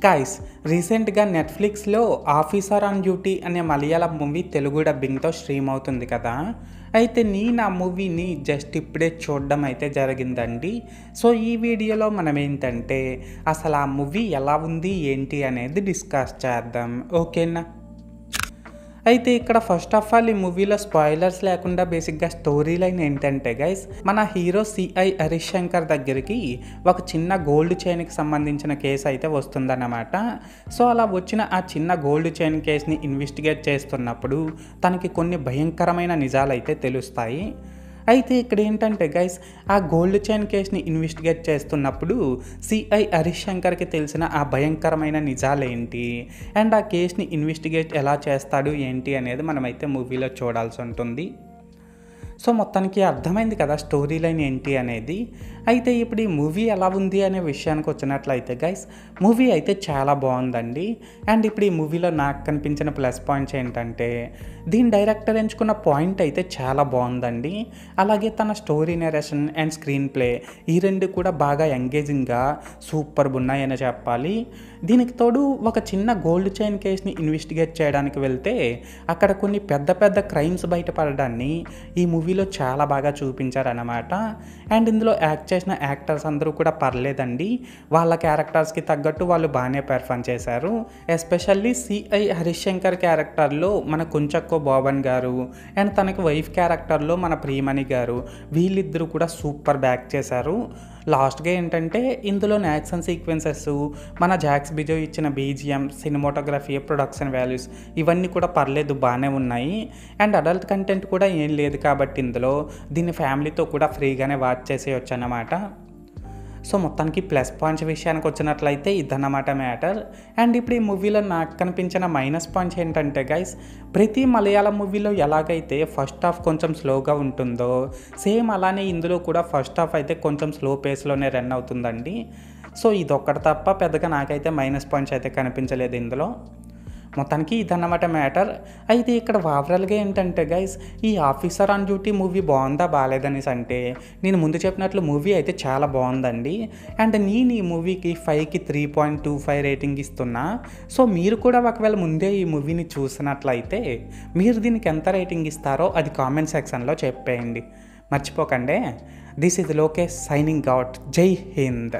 Guys, రీసెంట్గా నెట్ఫ్లిక్స్లో officer on duty అనే మలయాళం మూవీ తెలుగు డబ్బింగ్తో స్ట్రీమ్ అవుతుంది కదా. అయితే నేను ఆ మూవీని జస్ట్ ఇప్పుడే చూడడం అయితే జరిగిందండి. సో ఈ వీడియోలో మనం ఏంటంటే అసలు ఆ మూవీ ఎలా ఉంది ఏంటి అనేది డిస్కస్ చేద్దాం, ఓకేనా. అయితే ఇక్కడ ఫస్ట్ ఆఫ్ ఆల్ ఈ మూవీలో స్పాయిలర్స్ లేకుండా బేసిక్గా స్టోరీ లైన్ ఏంటంటే గైస్, మన హీరో సిఐ హరీష్ శంకర్ దగ్గరికి ఒక చిన్న గోల్డ్ చైన్కి సంబంధించిన కేసు అయితే వస్తుందన్నమాట. సో అలా వచ్చిన ఆ చిన్న గోల్డ్ చైన్ కేసుని ఇన్వెస్టిగేట్ చేస్తున్నప్పుడు తనకి కొన్ని భయంకరమైన నిజాలు అయితే తెలుస్తాయి. అయితే ఇక్కడ ఏంటంటే గైస్, ఆ గోల్డ్ చైన్ కేసుని ఇన్వెస్టిగేట్ చేస్తున్నప్పుడు సిఐ హరీష్ శంకర్కి తెలిసిన ఆ భయంకరమైన నిజాలు ఏంటి అండ్ ఆ కేసుని ఇన్వెస్టిగేట్ ఎలా చేస్తాడు ఏంటి అనేది మనమైతే మూవీలో చూడాల్సి ఉంటుంది. సో మొత్తానికి అర్థమైంది కదా స్టోరీ లైన్ ఏంటి అనేది. అయితే ఇప్పుడు ఈ మూవీ ఎలా ఉంది అనే విషయానికి వచ్చినట్లయితే గైస్, మూవీ అయితే చాలా బాగుందండి. అండ్ ఇప్పుడు ఈ మూవీలో నాకు కనిపించిన ప్లస్ పాయింట్స్ ఏంటంటే, దీని డైరెక్టర్ ఎంచుకున్న పాయింట్ అయితే చాలా బాగుందండి. అలాగే తన story narration and screen play ఈ రెండు కూడా బాగా ఎంగేజింగ్గా సూపర్గా ఉన్నాయని చెప్పాలి. దీనికి తోడు ఒక చిన్న గోల్డ్ చైన్ కేసుని ఇన్వెస్టిగేట్ చేయడానికి వెళ్తే అక్కడ కొన్ని పెద్ద పెద్ద క్రైమ్స్ బయటపడడాన్ని ఈ మూవీలో చాలా బాగా చూపించారన్నమాట. అండ్ ఇందులో యాక్ట్ చేసిన యాక్టర్స్ అందరూ కూడా పర్లేదండి, వాళ్ళ క్యారెక్టర్స్కి తగ్గట్టు వాళ్ళు బాగానే పెర్ఫామ్ చేశారు. ఎస్పెషల్లీ సిఐ హరీష్ శంకర్ క్యారెక్టర్లో మన కొంచెక్కో బాబన్ గారు అండ్ తనకి వైఫ్ క్యారెక్టర్లో మన ప్రియమణి గారు, వీళ్ళిద్దరూ కూడా సూపర్ బ్యాక్ చేశారు. లాస్ట్గా ఏంటంటే ఇందులో యాక్షన్ సీక్వెన్సెస్, మన జాక్స్ బిజో ఇచ్చిన బీజిఎం, సినిమాటోగ్రఫీ, ప్రొడక్షన్ వాల్యూస్ ఇవన్నీ కూడా పర్లేదు, బాగానే ఉన్నాయి. అండ్ అడల్ట్ కంటెంట్ కూడా ఏం లేదు కాబట్టి ఇందులో దీన్ని ఫ్యామిలీతో కూడా ఫ్రీగానే వాచ్ చేసేయచ్చు అన్నమాట. సో మొత్తానికి ప్లస్ పాయింట్స్ విషయానికి వచ్చినట్లయితే ఇదన్నమాట మ్యాటర్. అండ్ ఇప్పుడు ఈ మూవీలో నాకు కనిపించిన మైనస్ పాయింట్స్ ఏంటంటే గైస్, ప్రతి మలయాళం మూవీలో ఎలాగైతే ఫస్ట్ హాఫ్ కొంచెం స్లోగా ఉంటుందో సేమ్ అలానే ఇందులో కూడా ఫస్ట్ హాఫ్ అయితే కొంచెం స్లో పేస్లోనే రన్ అవుతుందండి. సో ఇదొక్కటి తప్ప పెద్దగా నాకైతే మైనస్ పాయింట్స్ అయితే కనిపించలేదు ఇందులో. మొత్తానికి ఇదన్నమాట మ్యాటర్. అయితే ఇక్కడ ఓవరాల్గా ఏంటంటే గైస్, ఈ ఆఫీసర్ ఆన్ డ్యూటీ మూవీ బాగుందా బాగాలేదనేసి అంటే నేను ముందు చెప్పినట్లు మూవీ అయితే చాలా బాగుందండి. అండ్ నేను ఈ మూవీకి 5కి 3.25 రేటింగ్ ఇస్తున్నా. సో మీరు కూడా ఒకవేళ ముందే ఈ మూవీని చూసినట్లయితే మీరు దీనికి ఎంత రేటింగ్ ఇస్తారో అది కామెంట్ సెక్షన్లో చెప్పేయండి, మర్చిపోకండి. This is Lokesh signing out. జై హింద్.